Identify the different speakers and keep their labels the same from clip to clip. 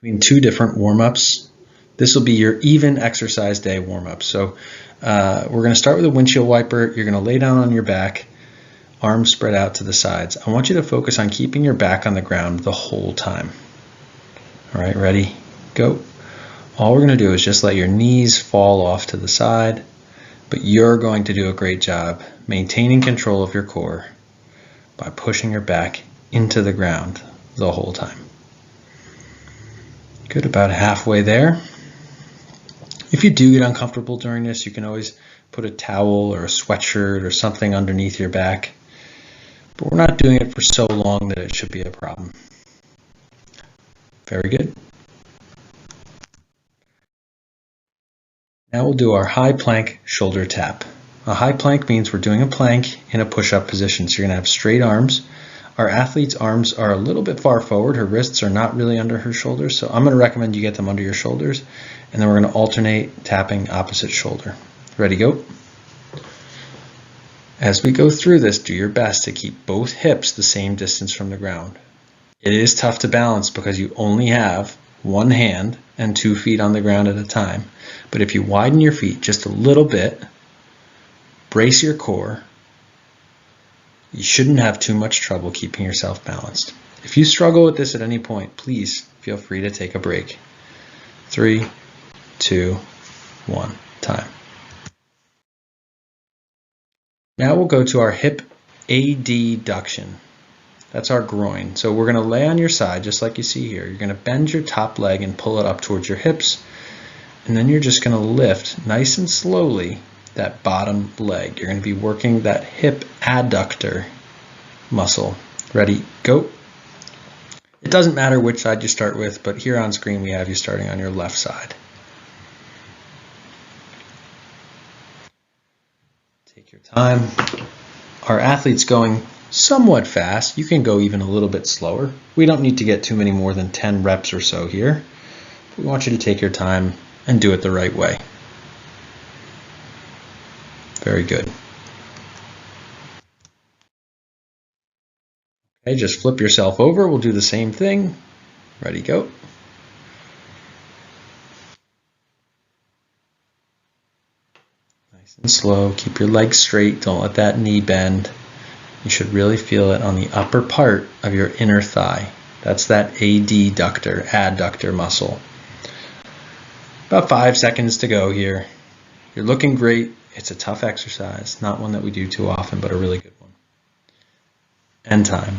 Speaker 1: between two different warm-ups. This will be your even exercise day warm-up. So we're going to start with a windshield wiper. You're going to lay down on your back, arms spread out to the sides. I want you to focus on keeping your back on the ground the whole time. All right, ready? Go. All we're going to do is just let your knees fall off to the side, but you're going to do a great job maintaining control of your core by pushing your back into the ground the whole time. Good, about halfway there. If you do get uncomfortable during this, you can always put a towel or a sweatshirt or something underneath your back, but we're not doing it for so long that it should be a problem. Very good. Now we'll do our high plank shoulder tap. A high plank means we're doing a plank in a push-up position. So you're going to have straight arms. Our athlete's arms are a little bit far forward. Her wrists are not really under her shoulders. So I'm going to recommend you get them under your shoulders. And then we're going to alternate tapping opposite shoulder. Ready, go. As we go through this, do your best to keep both hips the same distance from the ground. It is tough to balance because you only have one hand and 2 feet on the ground at a time. But if you widen your feet just a little bit, brace your core, you shouldn't have too much trouble keeping yourself balanced. If you struggle with this at any point, please feel free to take a break. 3, 2, 1, time. Now we'll go to our hip adduction. That's our groin. So we're going to lay on your side just like you see here. You're going to bend your top leg and pull it up towards your hips. And then you're just going to lift nice and slowly that bottom leg. You're going to be working that hip adductor muscle. Ready, go. It doesn't matter which side you start with, but here on screen we have you starting on your left side. Take your time. Our athlete's going somewhat fast. You can go even a little bit slower. We don't need to get too many more than 10 reps or so here. We want you to take your time and do it the right way. Very good. Okay, just flip yourself over. We'll do the same thing. Ready, go. Nice and slow. Keep your legs straight. Don't let that knee bend. You should really feel it on the upper part of your inner thigh. That's that adductor muscle. About 5 seconds to go here. You're looking great. It's a tough exercise, not one that we do too often, but a really good one. End time.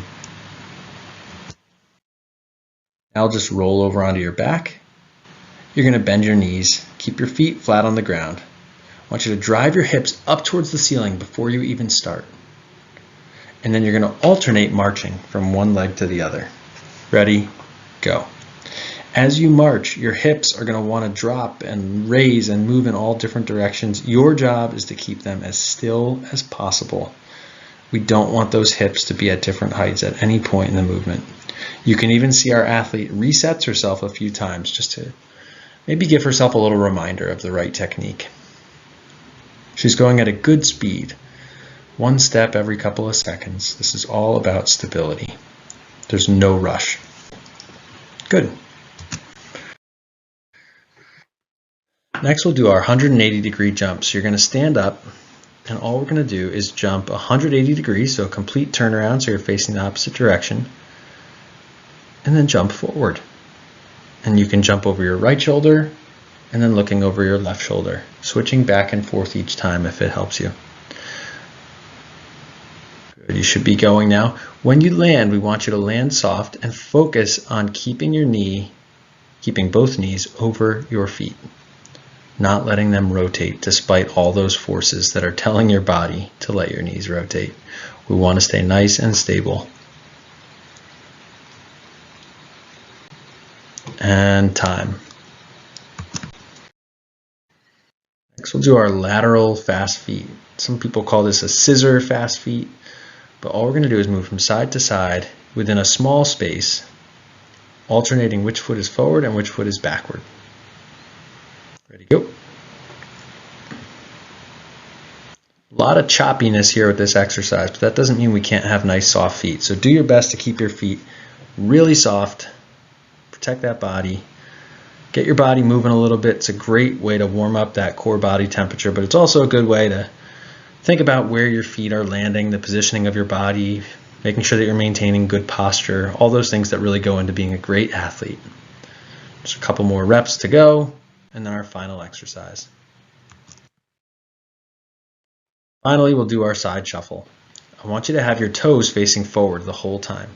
Speaker 1: Now just roll over onto your back. You're going to bend your knees. Keep your feet flat on the ground. I want you to drive your hips up towards the ceiling before you even start. And then you're going to alternate marching from one leg to the other. Ready, go. As you march, your hips are going to want to drop and raise and move in all different directions. Your job is to keep them as still as possible. We don't want those hips to be at different heights at any point in the movement. You can even see our athlete resets herself a few times just to maybe give herself a little reminder of the right technique. She's going at a good speed, one step every couple of seconds. This is all about stability. There's no rush. Good. Next, we'll do our 180-degree jump. So you're going to stand up, and all we're going to do is jump 180 degrees, so a complete turnaround, so you're facing the opposite direction, and then jump forward. And you can jump over your right shoulder, and then looking over your left shoulder, switching back and forth each time if it helps you. Good. You should be going now. When you land, we want you to land soft and focus on keeping both knees over your feet. Not letting them rotate despite all those forces that are telling your body to let your knees rotate. We want to stay nice and stable. And time. Next we'll do our lateral fast feet. Some people call this a scissor fast feet, but all we're going to do is move from side to side within a small space, alternating which foot is forward and which foot is backward. Ready, go. A lot of choppiness here with this exercise, but that doesn't mean we can't have nice soft feet. So do your best to keep your feet really soft protect that body. Get your body moving a little bit. It's a great way to warm up that core body temperature, but it's also a good way to think about where your feet are landing, the positioning of your body, making sure that you're maintaining good posture, all those things that really go into being a great athlete. Just a couple more reps to go, and then our final exercise. Finally, we'll do our side shuffle. I want you to have your toes facing forward the whole time.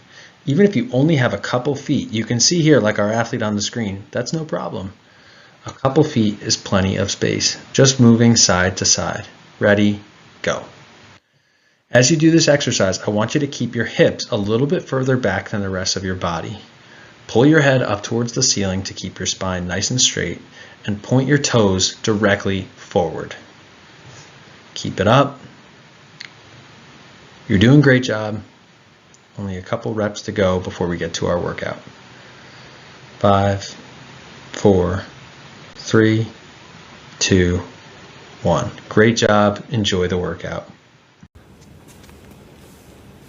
Speaker 1: Even if you only have a couple feet, you can see here, like our athlete on the screen, that's no problem. A couple feet is plenty of space, just moving side to side. Ready, go. As you do this exercise, I want you to keep your hips a little bit further back than the rest of your body. Pull your head up towards the ceiling to keep your spine nice and straight, and point your toes directly forward. Keep it up. You're doing a great job. Only a couple reps to go before we get to our workout. 5, 4, 3, 2, 1. Great job. Enjoy the workout.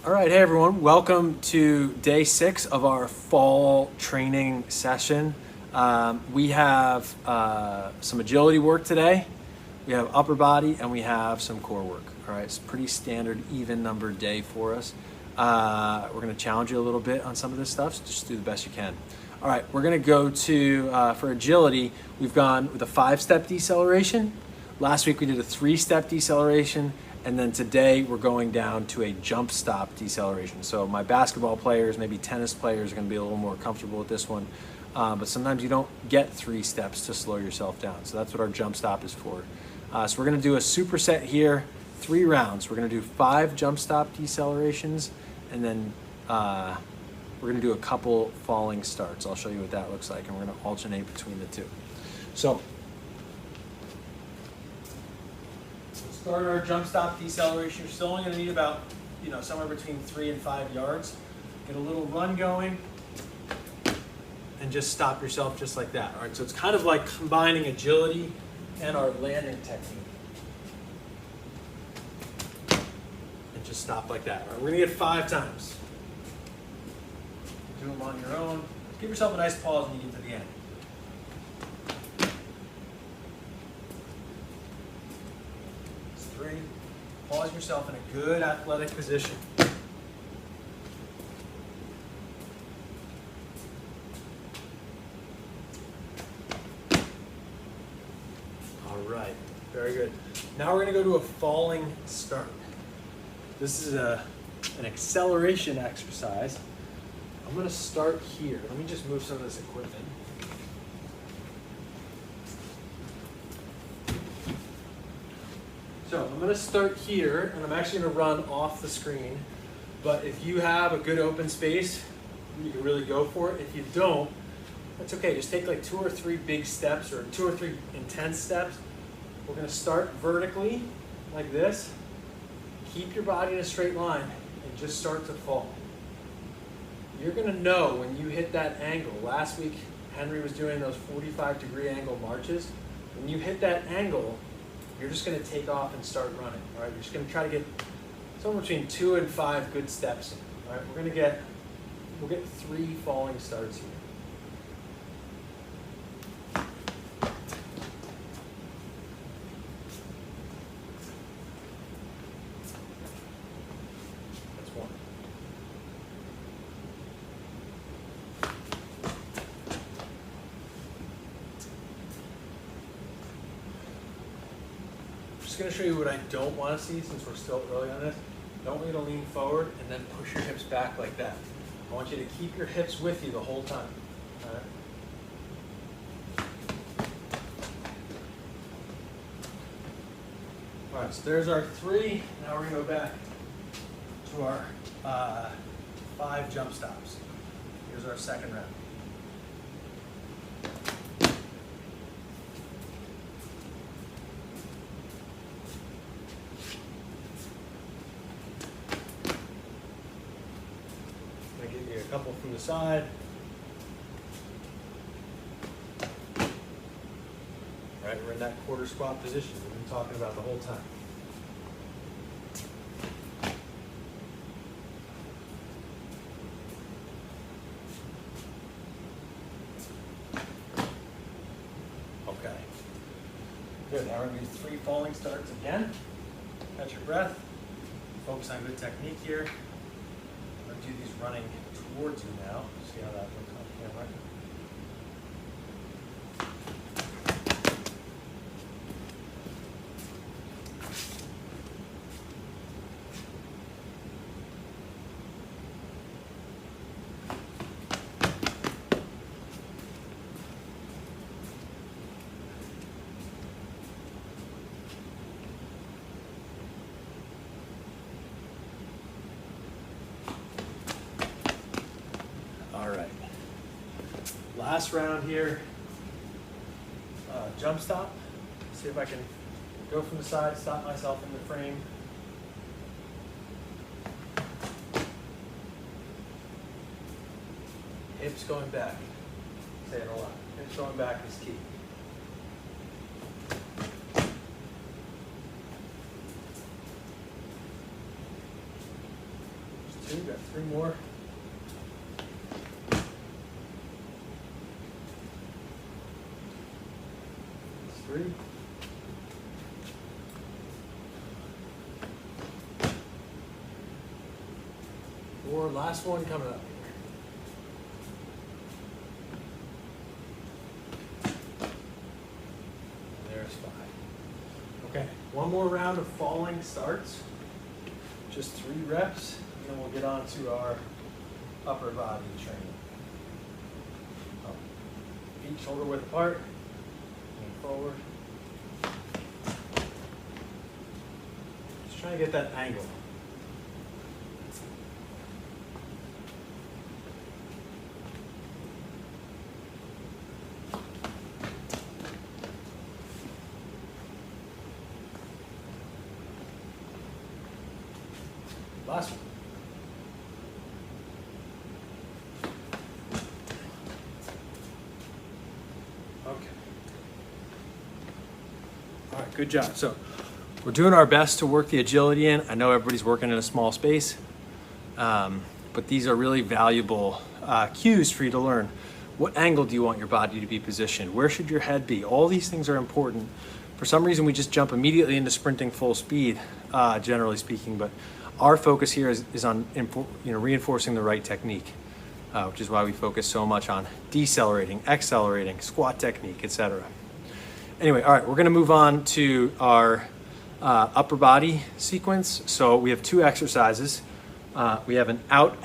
Speaker 2: All right, hey everyone, welcome to day 6 of our fall training session. We have some agility work today, we have upper body, and we have some core work. All right, it's a pretty standard even numbered day for us. We're gonna challenge you a little bit on some of this stuff, so just do the best you can. All right, we're gonna go to, for agility, we've gone with a 5-step deceleration. Last week we did a 3-step deceleration. And then today we're going down to a jump stop deceleration. So my basketball players, maybe tennis players are gonna be a little more comfortable with this one. But sometimes you don't get 3 steps to slow yourself down. So that's what our jump stop is for. So we're gonna do a superset here, 3 rounds. We're gonna do 5 jump stop decelerations, and then we're gonna do a couple falling starts. I'll show you what that looks like, and we're gonna alternate between the two. So, start our jump stop deceleration. You're still only going to need about, somewhere between 3 and 5 yards. Get a little run going and just stop yourself just like that. All right, so it's kind of like combining agility and our landing technique. And just stop like that. All right, we're going to get 5 times. Do them on your own. Give yourself a nice pause when you get to the end. 3. Pause yourself in a good athletic position. All right, very good. Now we're going to go to a falling start. This is an acceleration exercise. I'm going to start here. Let me just move some of this equipment. So I'm going to start here, and I'm actually going to run off the screen. But if you have a good open space, you can really go for it. If you don't, that's okay. Just take like 2 or 3 big steps, or 2 or 3 intense steps. We're going to start vertically like this. Keep your body in a straight line and just start to fall. You're going to know when you hit that angle. Last week, Henry was doing those 45-degree angle marches. When you hit that angle, you're just going to take off and start running. All right, you're just going to try to get somewhere between 2 and 5 good steps in. All right, we'll get 3 falling starts here. That's 1. I'm just going to show you what I don't want to see since we're still early on this. I don't want you to lean forward and then push your hips back like that. I want you to keep your hips with you the whole time. All right? All right, so there's our 3. Now we're going to go back to our 5 jump stops. Here's our second round. A couple from the side. All right, we're in that quarter squat position we've been talking about the whole time. now we're going to do 3 falling starts again. Catch your breath. Focus on good technique here. I'm going to do these running towards you now. See how that looks on camera. All right, last round here, jump stop. See if I can go from the side, stop myself in the frame. Hips going back, say it a lot. Hips going back is key. There's 2, got 3 more. 3. Four. Last one coming up here. There's 5. Okay, one more round of falling starts. Just 3 reps, and then we'll get on to our upper body training. Feet shoulder width apart. Forward. Just trying to get that angle. Last one. Okay. All right, good job. So we're doing our best to work the agility in. I know everybody's working in a small space, but these are really valuable cues for you to learn. What angle do you want your body to be positioned? Where should your head be? All these things are important. For some reason, we just jump immediately into sprinting full speed, generally speaking, but our focus here is on reinforcing the right technique, which is why we focus so much on decelerating, accelerating, squat technique, etc. Anyway, all right, we're going to move on to our upper body sequence. So we have 2 exercises. We have an up,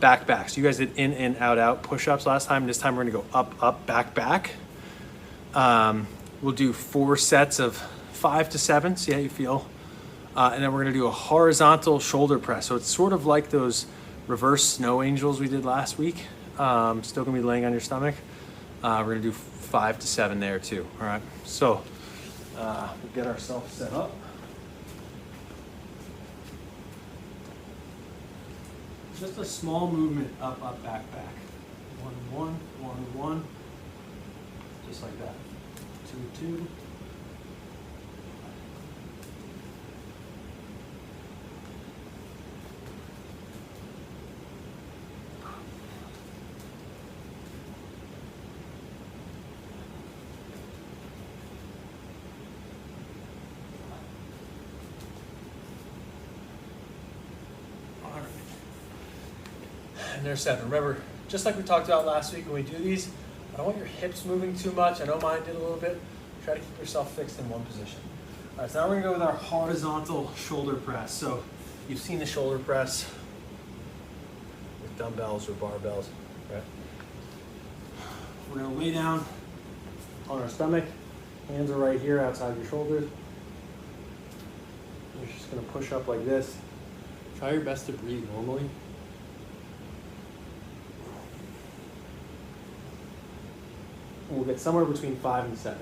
Speaker 2: back, back. So you guys did in, out, push-ups last time. This time we're going to go up, back, back. We'll do 4 sets of 5 to 7, see how you feel. And then we're going to do a horizontal shoulder press. So it's sort of like those reverse snow angels we did last week. Still going to be laying on your stomach. We're going to do 5 to 7 there too. All right, so we'll get ourselves set up. Just a small movement, up, back, back. 1, 1, 1, 1. Just like that. 2, 2. And there's 7. Remember, just like we talked about last week when we do these, I don't want your hips moving too much. I know mine did a little bit. Try to keep yourself fixed in one position. All right, so now we're gonna go with our horizontal shoulder press. So you've seen the shoulder press with dumbbells or barbells, right? We're gonna lay down on our stomach. Hands are right here outside your shoulders. You're just gonna push up like this. Try your best to breathe normally. And we'll get somewhere between 5 and 7.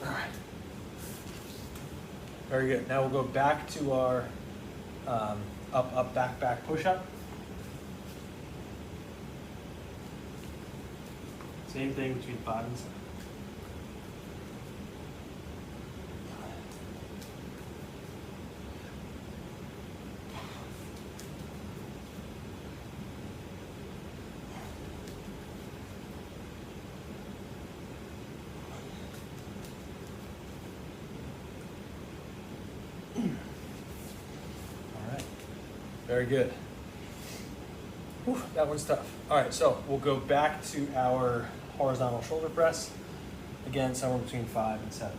Speaker 2: All right. Very good. Now we'll go back to our up, back, back push-up. Same thing between 5 and 7. Very good. Whew, that one's tough. All right, so we'll go back to our horizontal shoulder press. Again, somewhere between 5 and 7.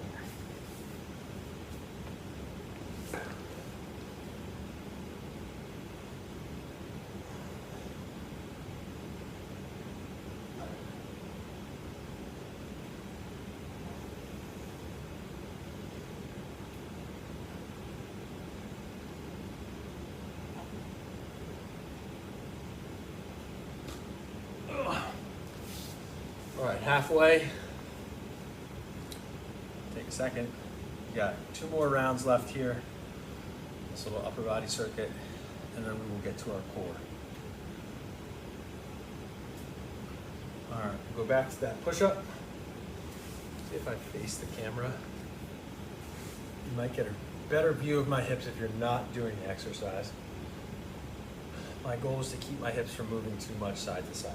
Speaker 2: All right, halfway. Take a second. We got 2 more rounds left here. This little upper body circuit, and then we will get to our core. All right, go back to that push-up. See if I face the camera. You might get a better view of my hips if you're not doing the exercise. My goal is to keep my hips from moving too much side to side.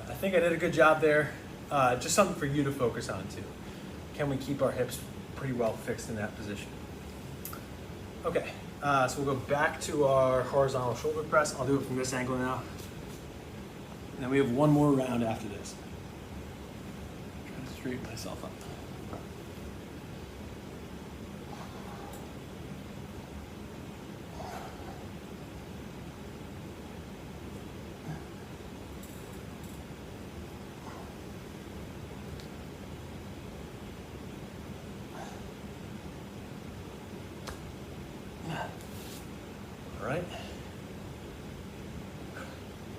Speaker 2: I think I did a good job there. Just something for you to focus on too. Can we keep our hips pretty well fixed in that position? Okay, so we'll go back to our horizontal shoulder press. I'll do it from this angle now. And then we have one more round after this. Trying to straighten myself up. All right.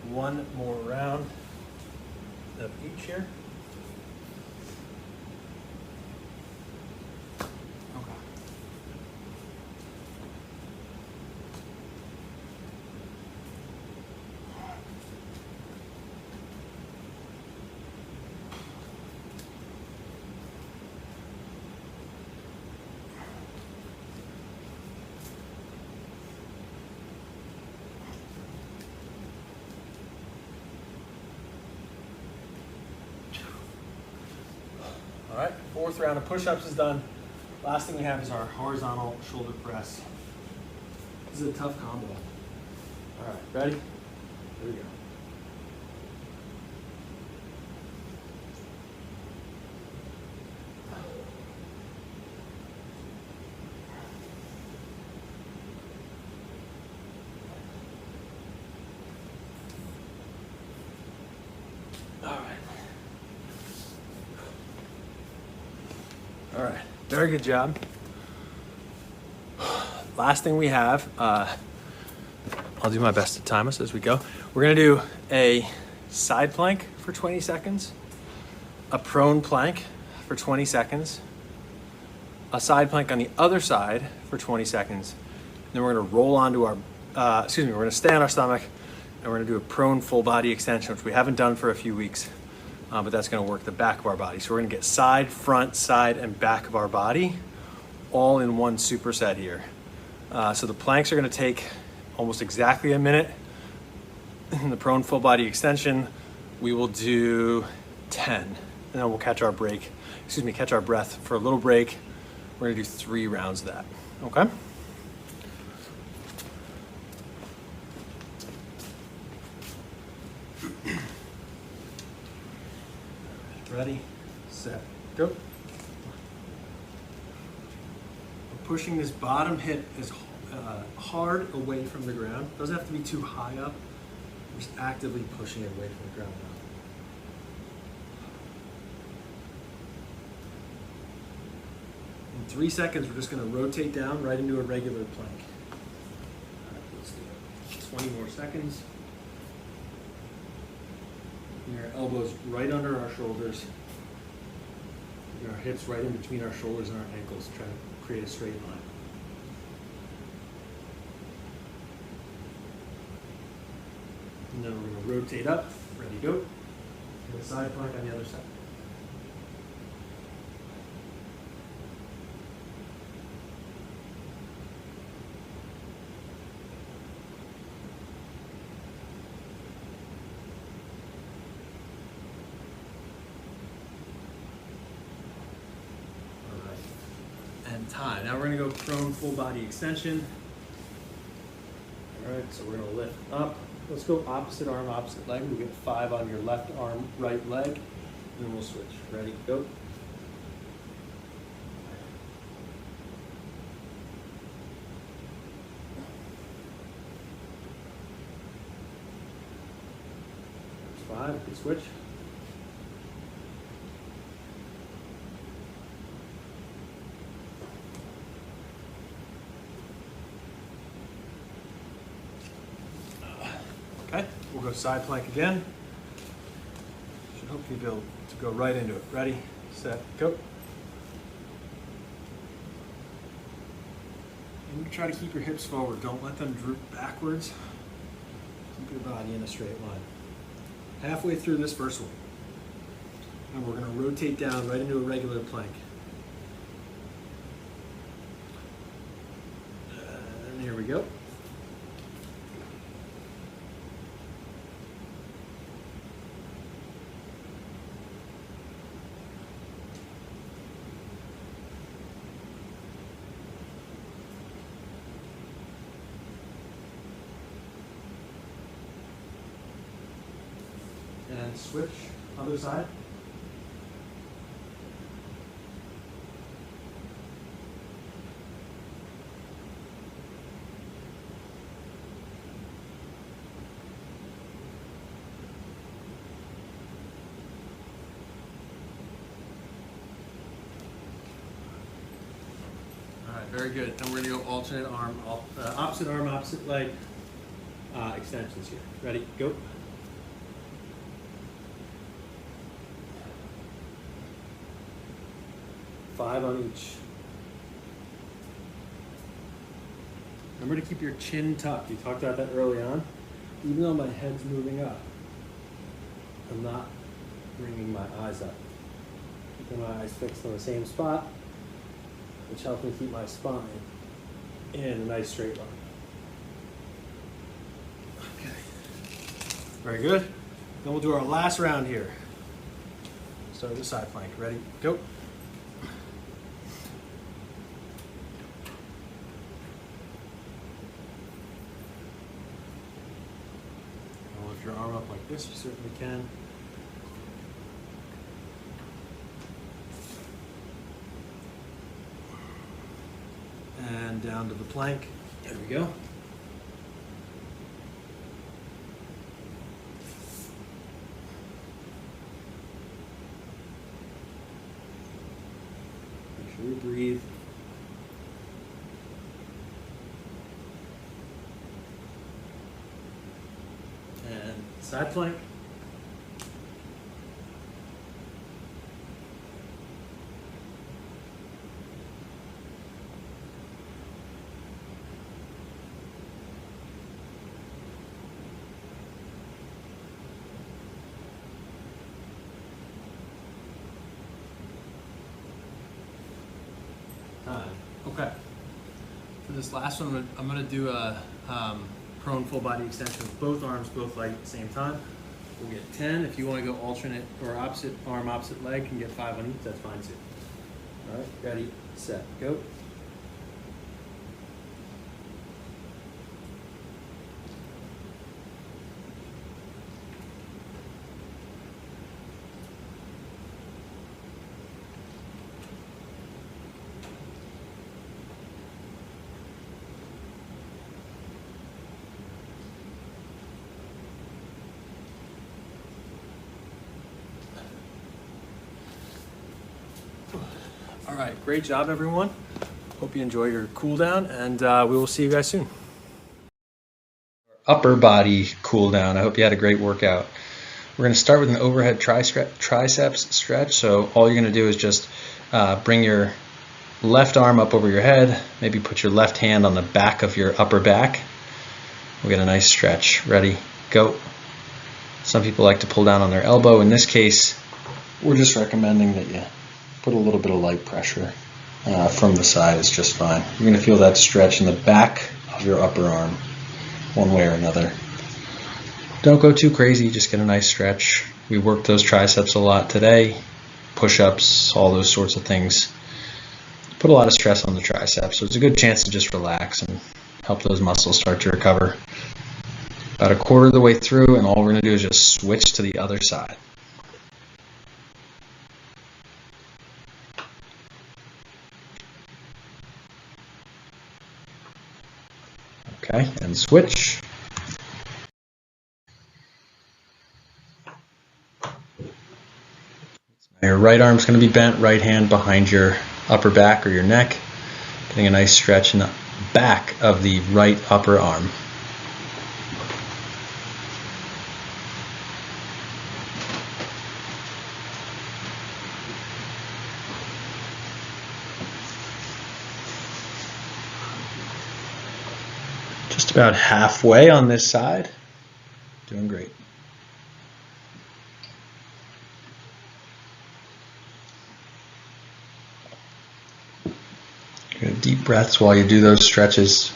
Speaker 2: One more round of each here. Okay. All right, 4th round of push-ups is done. Last thing we have is our horizontal shoulder press. This is a tough combo. All right, ready? Here we go. All right, very good job. Last thing we have, I'll do my best to time us as we go. We're gonna do a side plank for 20 seconds, a prone plank for 20 seconds, a side plank on the other side for 20 seconds, and then we're gonna roll onto our, we're gonna stay on our stomach, and we're gonna do a prone full body extension, which we haven't done for a few weeks. But that's gonna work the back of our body. So we're gonna get side, front, side, and back of our body all in one superset here. So the planks are gonna take almost exactly a minute. In the prone full body extension, we will do 10. And then we'll catch our breath for a little break. We're gonna do 3 rounds of that, okay? Ready, set, go. We're pushing this bottom hip as hard away from the ground. Doesn't have to be too high up. We're just actively pushing it away from the ground now. In 3 seconds, we're just gonna rotate down right into a regular plank. All right, let's do it. 20 more seconds. Our elbows right under our shoulders. And our hips right in between our shoulders and our ankles, trying to create a straight line. And then we're going to rotate up. Ready, go. And the side plank on the other side. And time. Now we're going to go prone full body extension. All right, so we're going to lift up. Let's go opposite arm, opposite leg. We'll get 5 on your left arm, right leg, and then we'll switch. Ready, go. There's 5, good switch. Okay, we'll go side plank again. Should hopefully be able to go right into it. Ready, set, go. And try to keep your hips forward. Don't let them droop backwards. Keep your body in a straight line. Halfway through this first one. And we're going to rotate down right into a regular plank. And here we go. And switch, other side. All right, very good. And we're going to go alternate arm, opposite arm, opposite leg extensions here. Ready, go. Five on each. Remember to keep your chin tucked. You talked about that early on. Even though my head's moving up, I'm not bringing my eyes up. Keeping my eyes fixed on the same spot, which helps me keep my spine in a nice straight line. Okay. Very good. Then we'll do our last round here. Start with the side plank. Ready? Go. Your arm up like this, you certainly can. And down to the plank. There we go. Make sure you breathe. And side plank. Okay. For this last one, I'm going to do a prone full body extension with both arms, both legs at the same time. We'll get 10. If you want to go alternate or opposite arm, opposite leg, can get 5 on each. That's fine too. All right, ready, set, go. All right, great job, everyone. Hope you enjoy your cool down, and we will see you guys soon.
Speaker 1: Upper body cool down. I hope you had a great workout. We're going to start with an overhead triceps stretch. So all you're going to do is just bring your left arm up over your head, maybe put your left hand on the back of your upper back. We'll get a nice stretch. Ready, go. Some people like to pull down on their elbow. In this case, we're just recommending that you put a little bit of light pressure from the side is just fine. You're going to feel that stretch in the back of your upper arm, one way or another. Don't go too crazy, just get a nice stretch. We worked those triceps a lot today, push-ups, all those sorts of things. Put a lot of stress on the triceps, so it's a good chance to just relax and help those muscles start to recover. About a quarter of the way through, and all we're going to do is just switch to the other side. Okay, and switch. Your right arm's going to be bent, right hand behind your upper back or your neck, getting a nice stretch in the back of the right upper arm. Just about halfway on this side. Doing great. Good deep breaths while you do those stretches.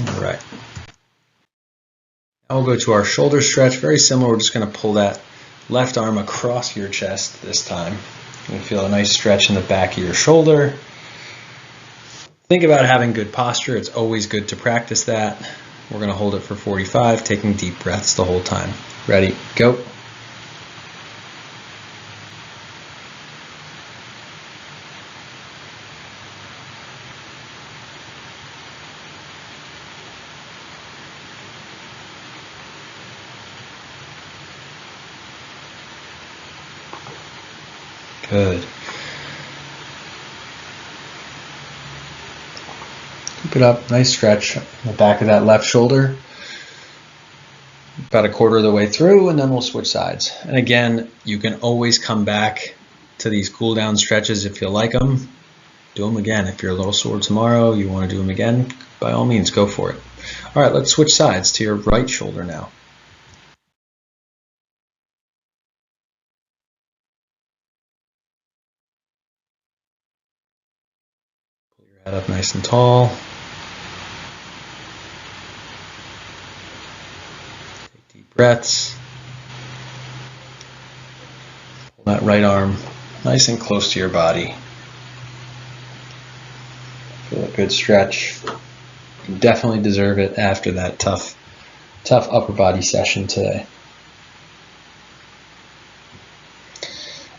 Speaker 1: All right. Now we'll go to our shoulder stretch. Very similar. We're just going to pull that left arm across your chest this time. You feel a nice stretch in the back of your shoulder. Think about having good posture. It's always good to practice that. We're going to hold it for 45, taking deep breaths the whole time. Ready, go. Good. Keep it up. Nice stretch in the back of that left shoulder. About a quarter of the way through, and then we'll switch sides. And again, you can always come back to these cool down stretches if you like them. Do them again. If you're a little sore tomorrow, you want to do them again, by all means, go for it. All right, let's switch sides to your right shoulder now. Head up nice and tall. Take deep breaths. Pull that right arm nice and close to your body. Feel a good stretch. You definitely deserve it after that tough upper body session today.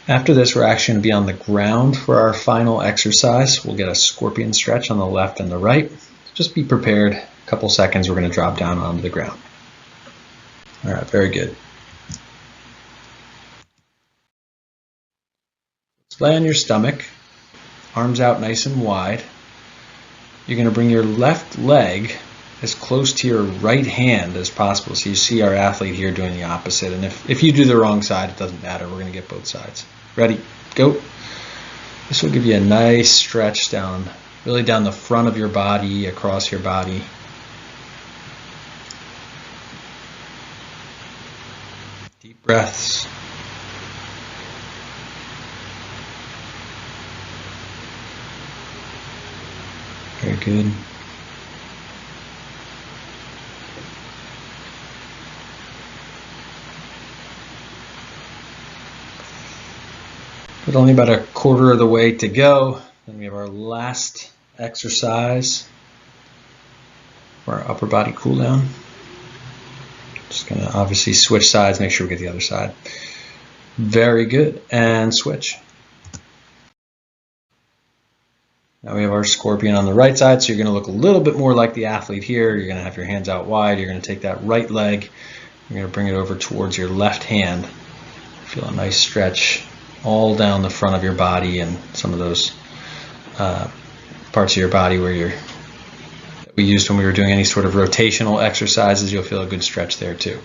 Speaker 1: After this, we're actually going to be on the ground for our final exercise. We'll get a scorpion stretch on the left and the right. Just be prepared. A couple seconds, we're going to drop down onto the ground. All right, very good. Let's lay on your stomach, arms out nice and wide. You're going to bring your left leg as close to your right hand as possible. So you see our athlete here doing the opposite. And if you do the wrong side, it doesn't matter. We're going to get both sides. Ready, go. This will give you a nice stretch down, really down the front of your body, across your body. Deep breaths. Very good. With only about a quarter of the way to go, then we have our last exercise for our upper body cool down. Just going to obviously switch sides, make sure we get the other side. Very good, and switch. Now we have our scorpion on the right side, so you're going to look a little bit more like the athlete here. You're going to have your hands out wide. You're going to take that right leg. You're going to bring it over towards your left hand. Feel a nice stretch all down the front of your body and some of those parts of your body where we used when we were doing any sort of rotational exercises. You'll feel a good stretch there too.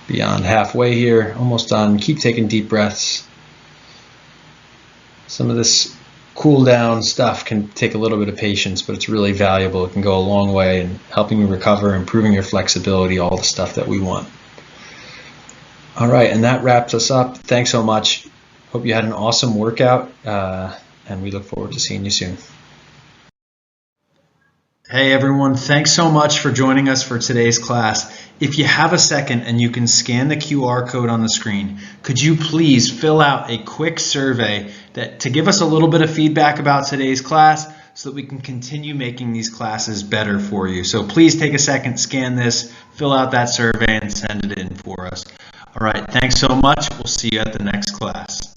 Speaker 1: Beyond halfway here, almost done. Keep taking deep breaths. Some of this cool down stuff can take a little bit of patience, but it's really valuable. It can go a long way in helping you recover, improving your flexibility, all the stuff that we want. All right, and that wraps us up. Thanks so much. Hope you had an awesome workout, and we look forward to seeing you soon. Hey everyone, thanks so much for joining us for today's class. If you have a second and you can scan the QR code on the screen, could you please fill out a quick survey to give us a little bit of feedback about today's class so that we can continue making these classes better for you. So please take a second, scan this, fill out that survey, and send it in for us. All right, thanks so much. We'll see you at the next class.